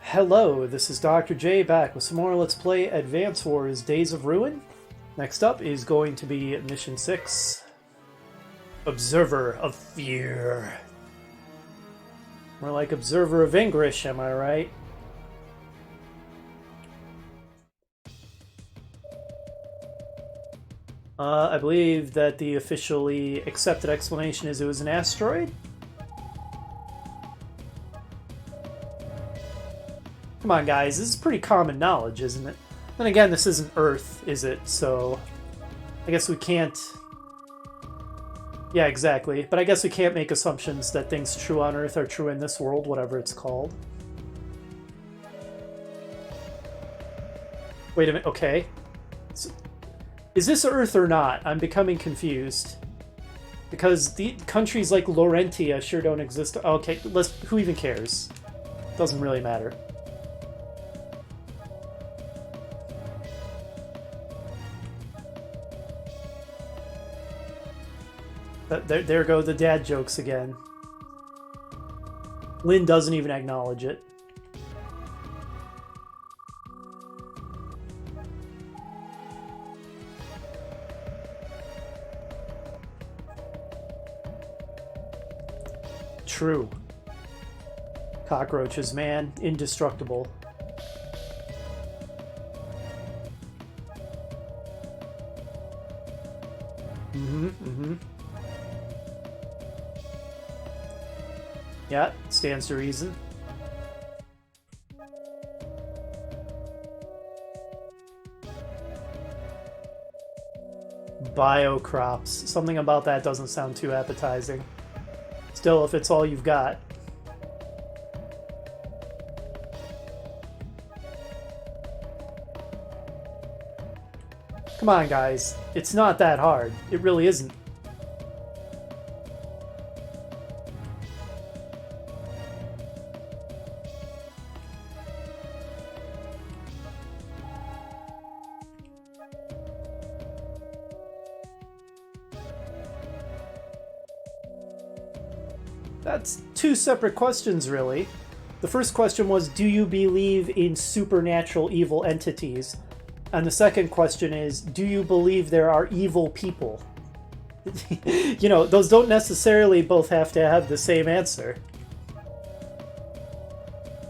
Hello, this is Dr. J back with some more Let's Play Advance Wars Days of Ruin. Next up is going to be Mission 6, Observer of Fear. More like Observer of English, am I right? I believe that the officially accepted explanation is it was an asteroid? Come on, guys, this is pretty common knowledge, isn't it? Then again, this isn't Earth, is it? So, I guess we can't... Yeah, exactly. But I guess we can't make assumptions that things true on Earth are true in this world, whatever it's called. Wait a minute, okay. So, is this Earth or not? I'm becoming confused. Because the countries like Laurentia sure don't exist. Okay, who even cares? Doesn't really matter. There go the dad jokes again. Lynn doesn't even acknowledge it. True. Cockroaches, man. Indestructible. Yeah, stands to reason. Biocrops. Something about that doesn't sound too appetizing. Still, if it's all you've got. Come on, guys. It's not that hard. It really isn't. That's two separate questions, really. The first question was, do you believe in supernatural evil entities? And the second question is, do you believe there are evil people? You know, those don't necessarily both have to have the same answer.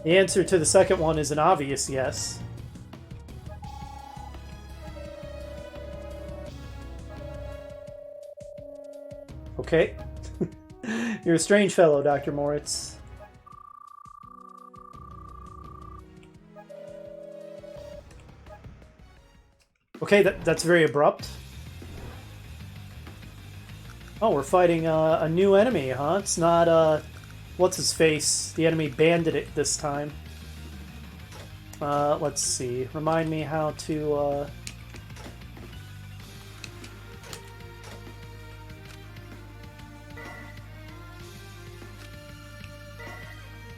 The answer to the second one is an obvious yes. Okay. You're a strange fellow, Dr. Moritz. Okay, that's very abrupt. Oh, we're fighting a new enemy, huh? It's not, what's-his-face? The enemy Bandit this time. Let's see. Remind me how to,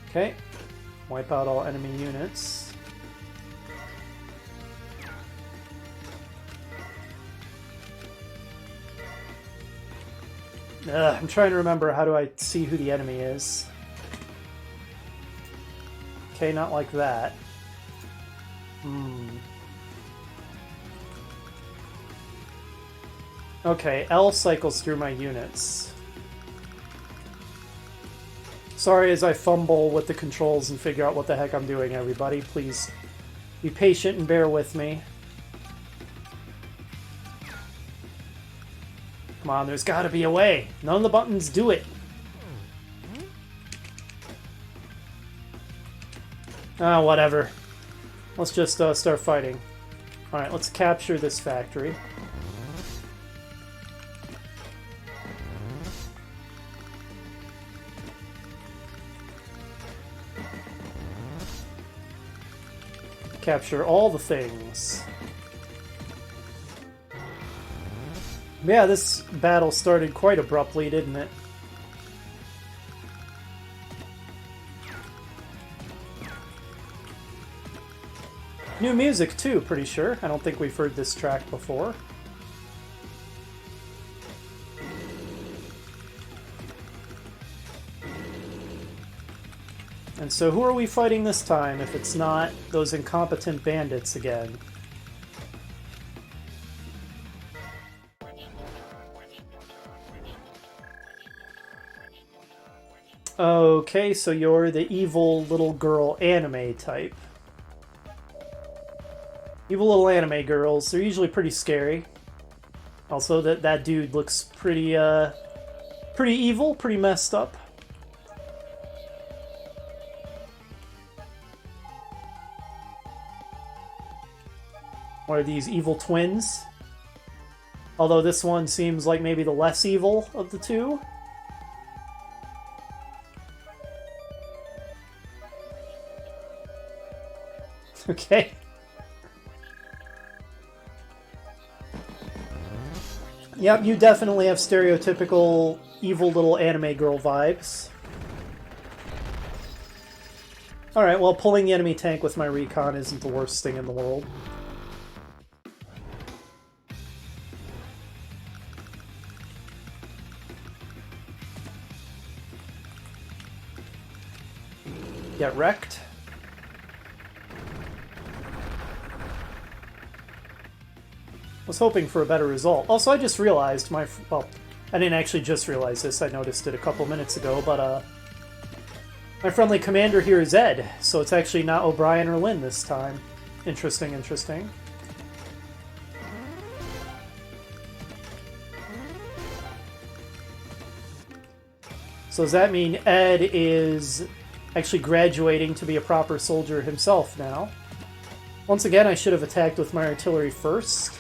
Okay. Wipe out all enemy units. I'm trying to remember, how do I see who the enemy is? Okay, not like that. Okay, L cycles through my units. Sorry as I fumble with the controls and figure out what the heck I'm doing, everybody. Please be patient and bear with me. Come on, there's gotta be a way. None of the buttons do it. Ah, whatever. Let's just start fighting. Alright, let's capture this factory. Capture all the things. Yeah, this battle started quite abruptly, didn't it? New music, too, pretty sure. I don't think we've heard this track before. And so who are we fighting this time if it's not those incompetent bandits again? Okay, so you're the evil little girl anime type. Evil little anime girls, they're usually pretty scary. Also, that dude looks pretty evil, pretty messed up. What are these, evil twins? Although this one seems like maybe the less evil of the two. Okay. Yep, you definitely have stereotypical evil little anime girl vibes. Alright, well, pulling the enemy tank with my recon isn't the worst thing in the world. Get wrecked. Was hoping for a better result. Also, I just realized well, I didn't actually just realize this, I noticed it a couple minutes ago, but my friendly commander here is Ed, so it's actually not O'Brien or Lynn this time. Interesting, interesting. So does that mean Ed is actually graduating to be a proper soldier himself now? Once again, I should have attacked with my artillery first.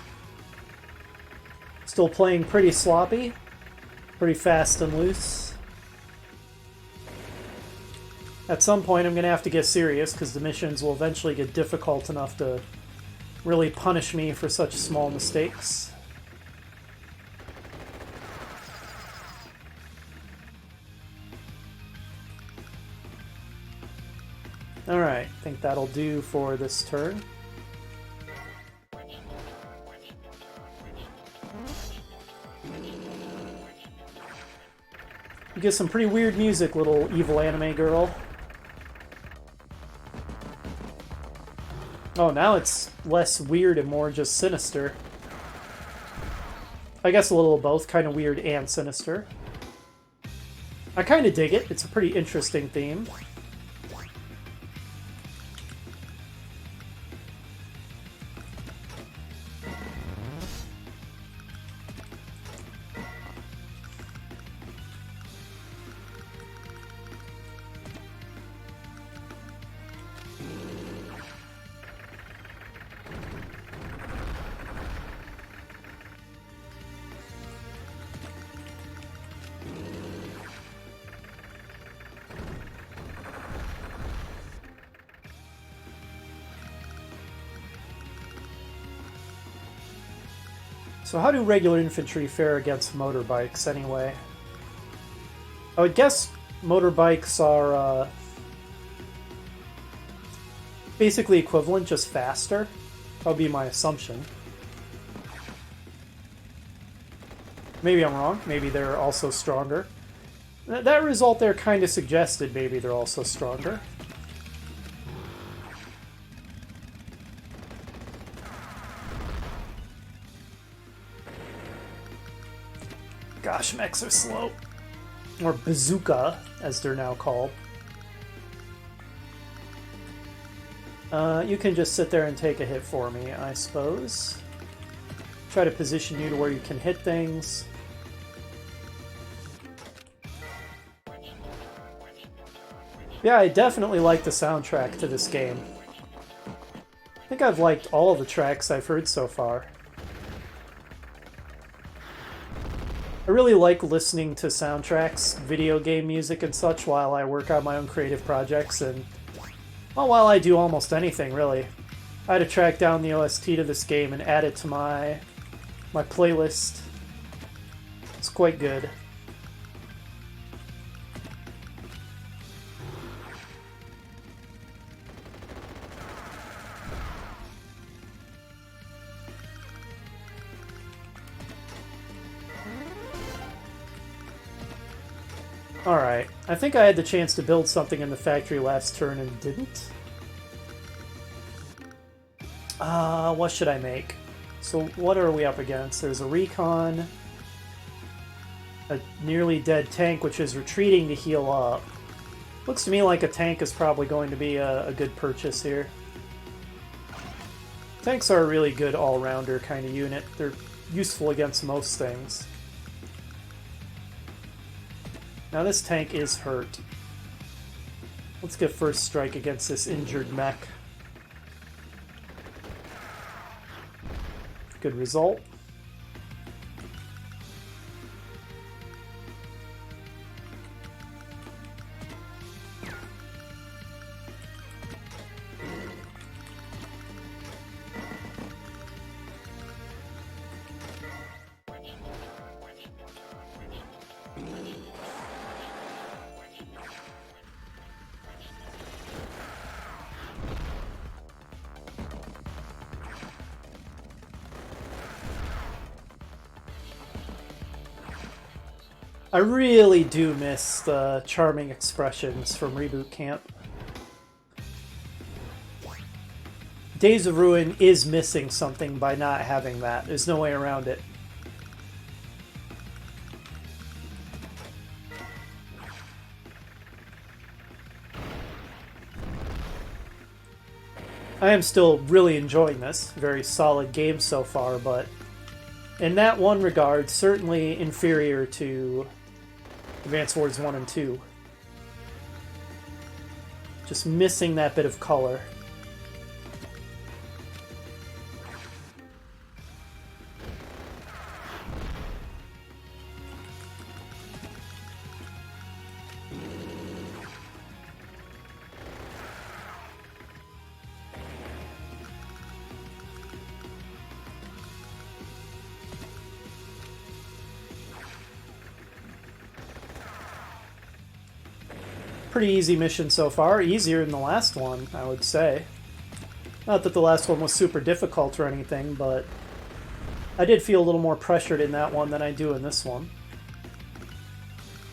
Still playing pretty sloppy, pretty fast and loose. At some point I'm going to have to get serious because the missions will eventually get difficult enough to really punish me for such small mistakes. Alright, I think that'll do for this turn. You get some pretty weird music, little evil anime girl. Oh, now it's less weird and more just sinister. I guess a little of both, kind of weird and sinister. I kind of dig it. It's a pretty interesting theme. So how do regular infantry fare against motorbikes, anyway? I would guess motorbikes are basically equivalent, just faster. That would be my assumption. Maybe I'm wrong. Maybe they're also stronger. That result there kind of suggested maybe they're also stronger. Gosh, mechs are slow. Or bazooka, as they're now called. You can just sit there and take a hit for me, I suppose. Try to position you to where you can hit things. Yeah, I definitely like the soundtrack to this game. I think I've liked all of the tracks I've heard so far. I really like listening to soundtracks, video game music and such while I work on my own creative projects, and well, while I do almost anything, really. I had to track down the OST to this game and add it to my playlist. It's quite good. Alright, I think I had the chance to build something in the factory last turn and didn't. What should I make? So what are we up against? There's a recon, a nearly dead tank which is retreating to heal up. Looks to me like a tank is probably going to be a good purchase here. Tanks are a really good all-rounder kind of unit. They're useful against most things. Now this tank is hurt. Let's get first strike against this injured mech. Good result. I really do miss the charming expressions from Reboot Camp. Days of Ruin is missing something by not having that. There's no way around it. I am still really enjoying this. Very solid game so far, but in that one regard, certainly inferior to Advance Wars 1 and 2. Just missing that bit of color. Pretty easy mission so far. Easier than the last one, I would say. Not that the last one was super difficult or anything, but I did feel a little more pressured in that one than I do in this one.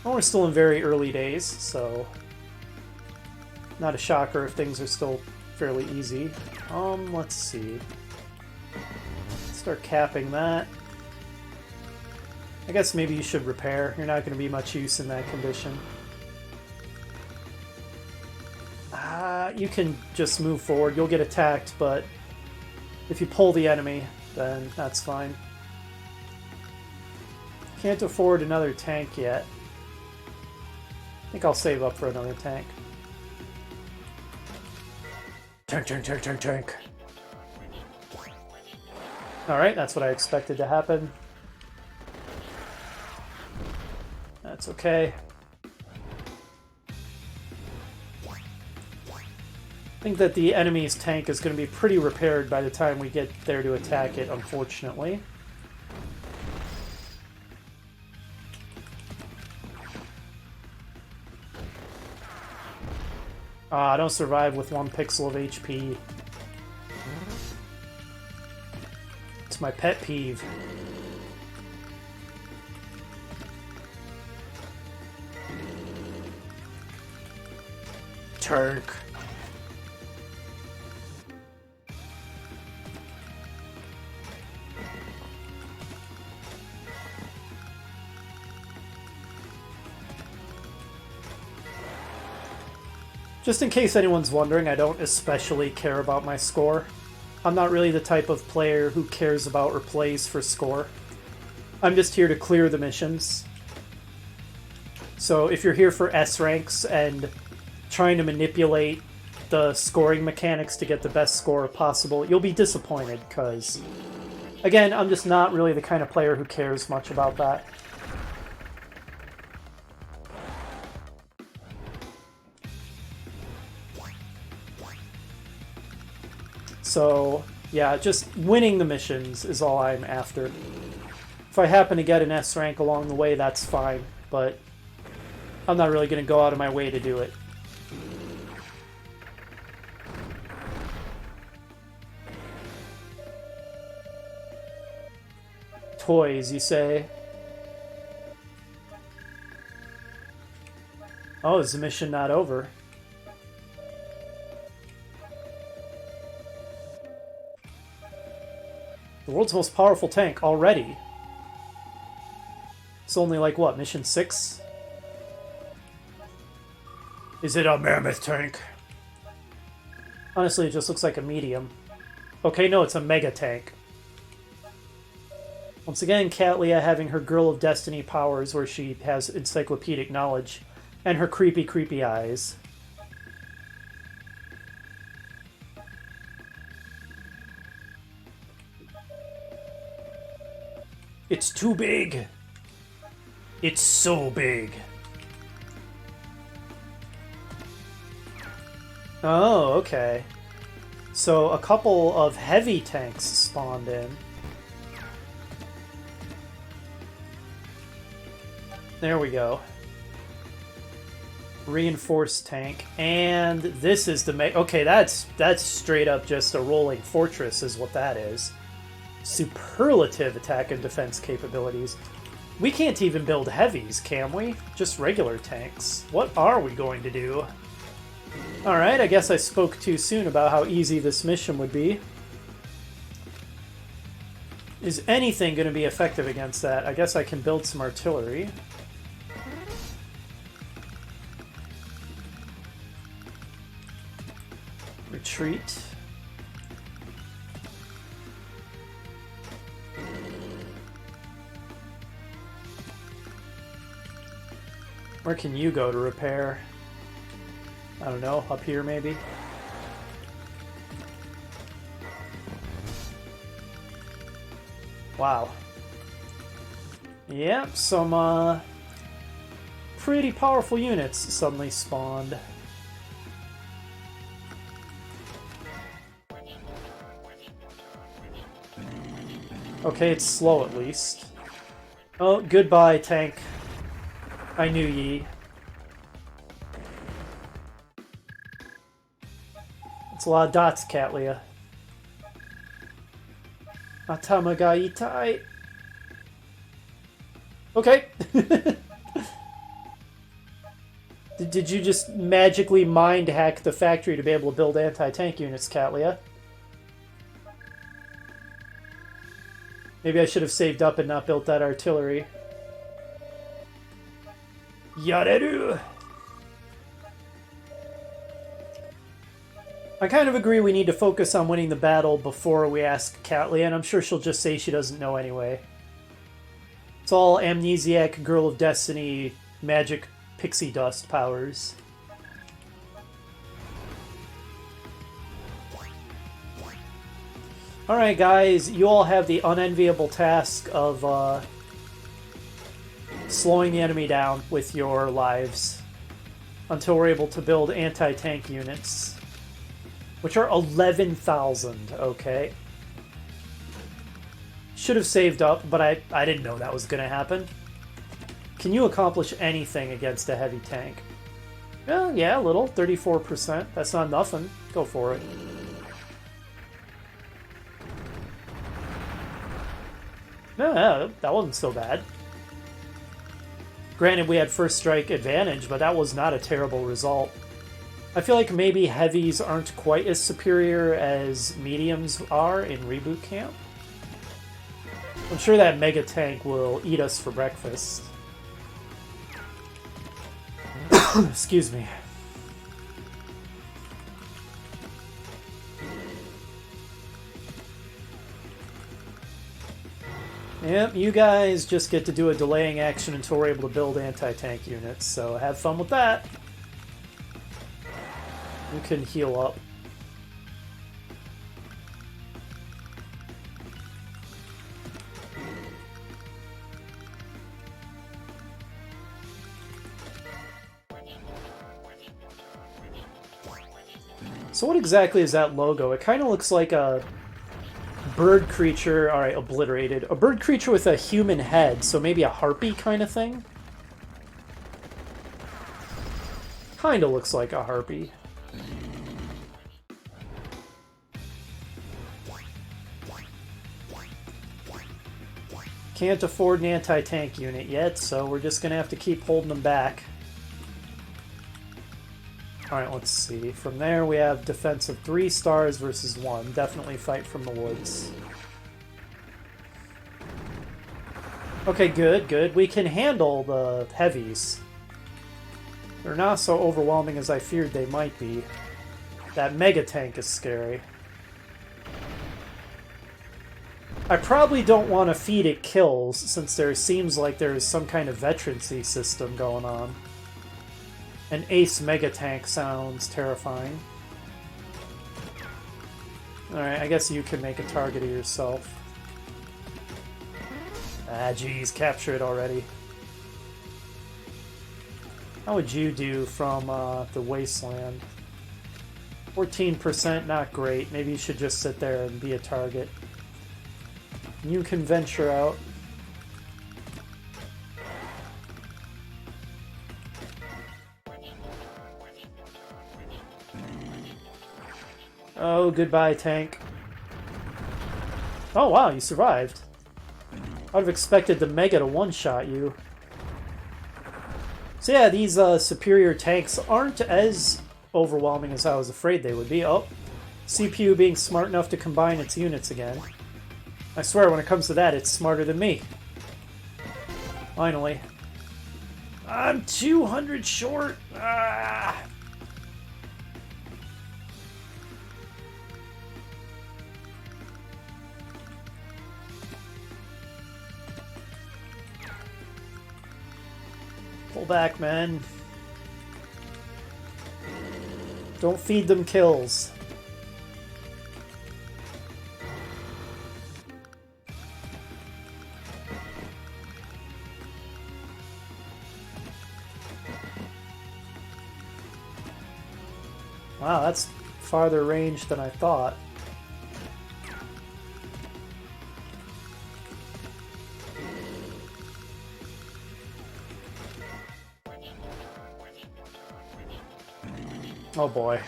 Well, we're still in very early days, so not a shocker if things are still fairly easy. Let's see. Start capping that. I guess maybe you should repair. You're not going to be much use in that condition. You can just move forward. You'll get attacked, but if you pull the enemy, then that's fine. Can't afford another tank yet. I think I'll save up for another tank. Tank, tank, tank, tank, tank. Alright, that's what I expected to happen. That's okay. I think that the enemy's tank is going to be pretty repaired by the time we get there to attack it, unfortunately. I don't survive with 1 pixel of HP. It's my pet peeve. Turk. Just in case anyone's wondering, I don't especially care about my score. I'm not really the type of player who cares about or plays for score. I'm just here to clear the missions. So if you're here for S ranks and trying to manipulate the scoring mechanics to get the best score possible, you'll be disappointed, because, again, I'm just not really the kind of player who cares much about that. So, yeah, just winning the missions is all I'm after. If I happen to get an S rank along the way, that's fine, but I'm not really going to go out of my way to do it. Toys, you say? Oh, is the mission not over? The world's most powerful tank already. It's only like, what, mission 6? Is it a mammoth tank? Honestly, it just looks like a medium. Okay, no, it's a mega tank. Once again, Katlia having her Girl of Destiny powers where she has encyclopedic knowledge. And her creepy, creepy eyes. It's too big. It's so big. Oh, okay. So a couple of heavy tanks spawned in. There we go. Reinforced tank. And this is the... Okay, that's straight up just a rolling fortress is what that is. Superlative attack and defense capabilities. We can't even build heavies, can we? Just regular tanks. What are we going to do? Alright, I guess I spoke too soon about how easy this mission would be. Is anything going to be effective against that? I guess I can build some artillery. Retreat. Where can you go to repair? I don't know, up here maybe? Wow. Yep, some pretty powerful units suddenly spawned. Okay, it's slow at least. Oh, goodbye, tank. I knew ye. It's a lot of dots, Katlia. Atamagaitai. Okay. Did you just magically mind hack the factory to be able to build anti-tank units, Katlia? Maybe I should have saved up and not built that artillery. Yareru! I kind of agree we need to focus on winning the battle before we ask Katlia, and I'm sure she'll just say she doesn't know anyway. It's all amnesiac, Girl of Destiny, magic pixie dust powers. Alright guys, you all have the unenviable task of slowing the enemy down with your lives until we're able to build anti-tank units, which are 11,000, okay? Should have saved up, but I didn't know that was going to happen. Can you accomplish anything against a heavy tank? Yeah, a little. 34%. That's not nothing. Go for it. No, that wasn't so bad. Granted, we had first strike advantage, but that was not a terrible result. I feel like maybe heavies aren't quite as superior as mediums are in Reboot Camp. I'm sure that mega tank will eat us for breakfast. Excuse me. Yep, you guys just get to do a delaying action until we're able to build anti-tank units, so have fun with that. You can heal up. So what exactly is that logo? It kind of looks like a bird creature. Alright, obliterated. A bird creature with a human head, so maybe a harpy kind of thing? Kind of looks like a harpy. Can't afford an anti-tank unit yet, so we're just gonna have to keep holding them back. Alright, let's see. From there we have defense of 3 stars versus 1. Definitely fight from the woods. Okay, good, good. We can handle the heavies. They're not so overwhelming as I feared they might be. That mega tank is scary. I probably don't want to feed it kills, since there seems like there's some kind of veterancy system going on. An ace mega tank sounds terrifying. Alright, I guess you can make a target of yourself. Ah, geez, capture it already. How would you do from the wasteland? 14%, not great. Maybe you should just sit there and be a target. You can venture out. Oh, goodbye, tank. Oh, wow, you survived. I would have expected the Mega to one-shot you. So yeah, these superior tanks aren't as overwhelming as I was afraid they would be. Oh, CPU being smart enough to combine its units again. I swear, when it comes to that, it's smarter than me. Finally. I'm 200 short! Ah! Pull back, man. Don't feed them kills. Wow, that's farther range than I thought. Oh boy.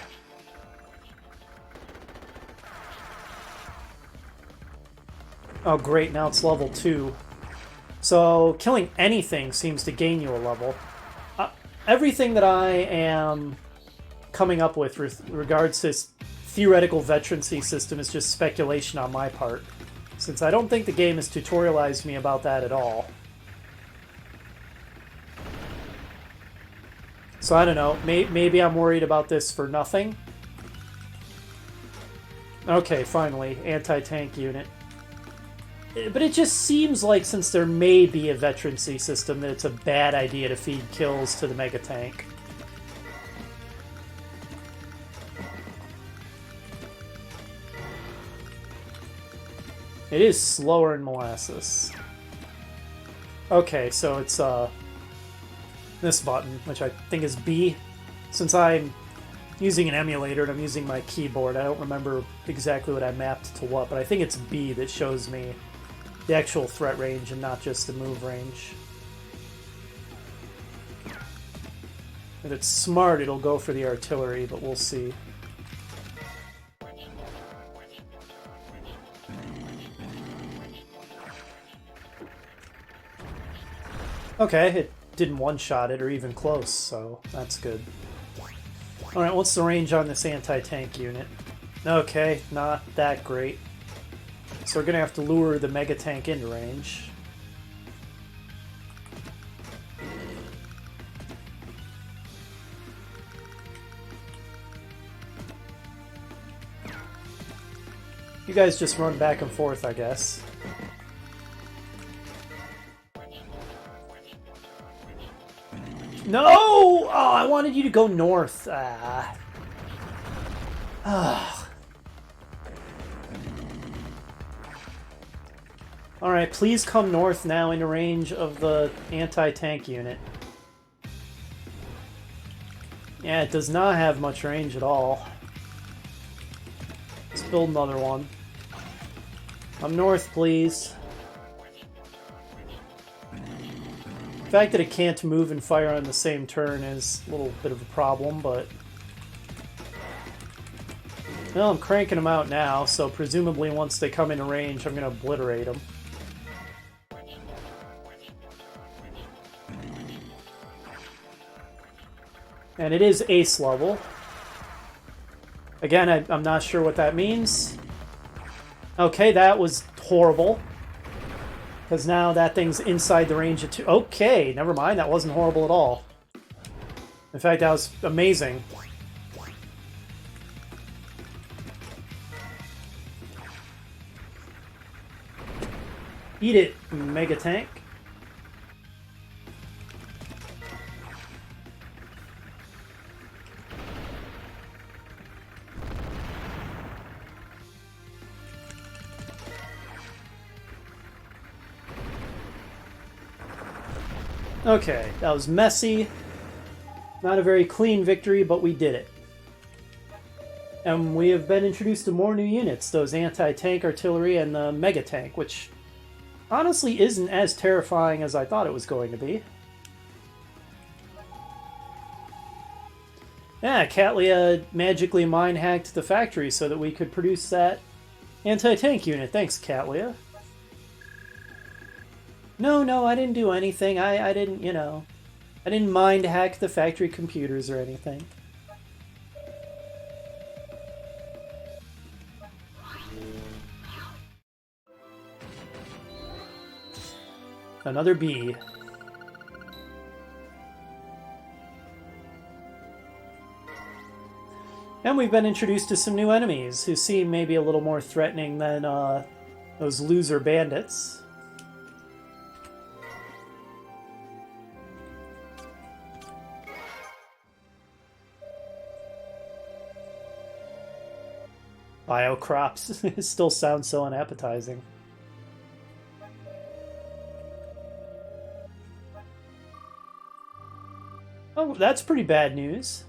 Oh great, now it's level 2. So, killing anything seems to gain you a level. Everything that I am coming up with regards to this theoretical veterancy system is just speculation on my part, since I don't think the game has tutorialized me about that at all. So I don't know, maybe I'm worried about this for nothing. Okay, finally, anti-tank unit. But it just seems like, since there may be a veterancy system, that it's a bad idea to feed kills to the mega tank. It is slower in molasses. Okay, so it's this button, which I think is B. Since I'm using an emulator and I'm using my keyboard, I don't remember exactly what I mapped to what, but I think it's B that shows me the actual threat range and not just the move range. If it's smart, it'll go for the artillery, but we'll see. Okay, it didn't one-shot it or even close, so that's good. Alright, what's the range on this anti-tank unit? Okay, not that great. So we're gonna have to lure the mega tank into range. You guys just run back and forth, I guess. No! Oh, I wanted you to go north. Alright, please come north now into range of the anti-tank unit. Yeah, it does not have much range at all. Let's build another one. Come north, please. The fact that it can't move and fire on the same turn is a little bit of a problem, but... Well, I'm cranking them out now, so presumably once they come into range, I'm going to obliterate them. And it is ace level. Again, I'm not sure what that means. Okay, that was horrible. Because now that thing's inside the range of 2. Okay, never mind. That wasn't horrible at all. In fact, that was amazing. Eat it, Mega Tank. Okay, that was messy. Not a very clean victory, but we did it. And we have been introduced to more new units, those anti-tank artillery and the Mega Tank, which honestly isn't as terrifying as I thought it was going to be. Yeah, Katlia magically mine-hacked the factory so that we could produce that anti-tank unit. Thanks, Katlia. No, I didn't do anything. I didn't, you know... I didn't mind-hack the factory computers or anything. Another bee. And we've been introduced to some new enemies who seem maybe a little more threatening than those loser bandits. Biocrops. It still sounds so unappetizing. Oh, that's pretty bad news.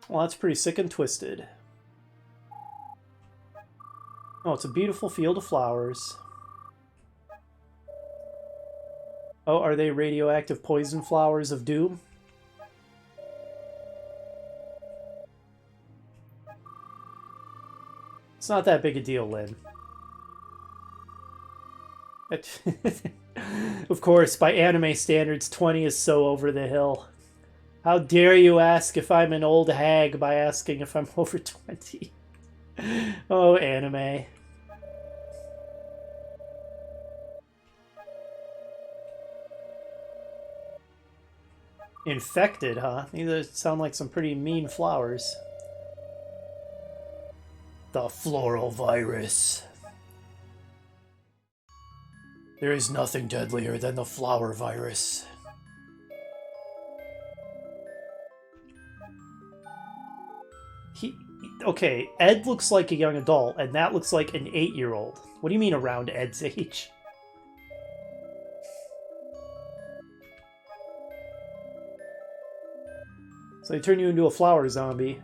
Well, that's pretty sick and twisted. Oh, it's a beautiful field of flowers. Oh, are they radioactive poison flowers of doom? It's not that big a deal, Lynn. Of course, by anime standards, 20 is so over the hill. How dare you ask if I'm an old hag by asking if I'm over 20? Oh, anime. Infected, huh? These sound like some pretty mean flowers. The floral virus. There is nothing deadlier than the flower virus. Okay, Ed looks like a young adult, and that looks like an 8-year-old. What do you mean around Ed's age? So they turn you into a flower zombie.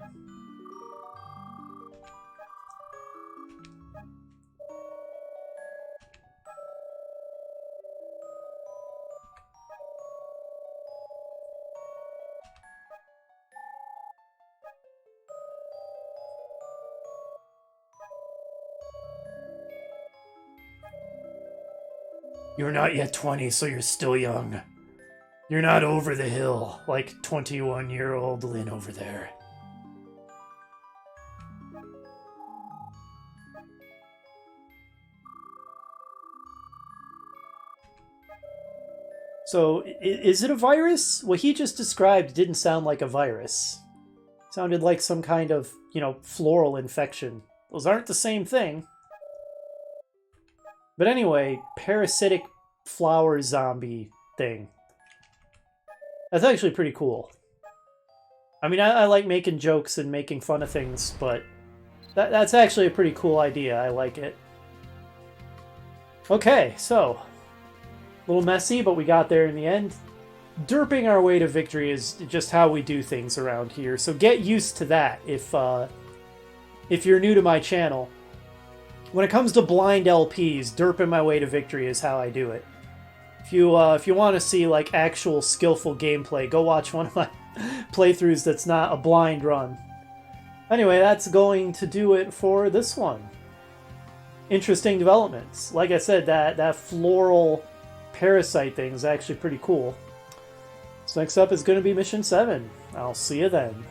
You're not yet 20, so you're still young. You're not over the hill, like 21-year-old Lynn over there. So, is it a virus? What he just described didn't sound like a virus. It sounded like some kind of, you know, floral infection. Those aren't the same thing. But anyway, parasitic flower zombie thing. That's actually pretty cool. I mean, I like making jokes and making fun of things, but that's actually a pretty cool idea. I like it. Okay, so... a little messy, but we got there in the end. derping our way to victory is just how we do things around here. So get used to that if you're new to my channel. When it comes to blind LPs, derping my way to victory is how I do it. If you want to see like actual skillful gameplay, go watch one of my playthroughs that's not a blind run. Anyway, that's going to do it for this one. Interesting developments. Like I said, that floral parasite thing is actually pretty cool. So next up is going to be Mission 7. I'll see you then.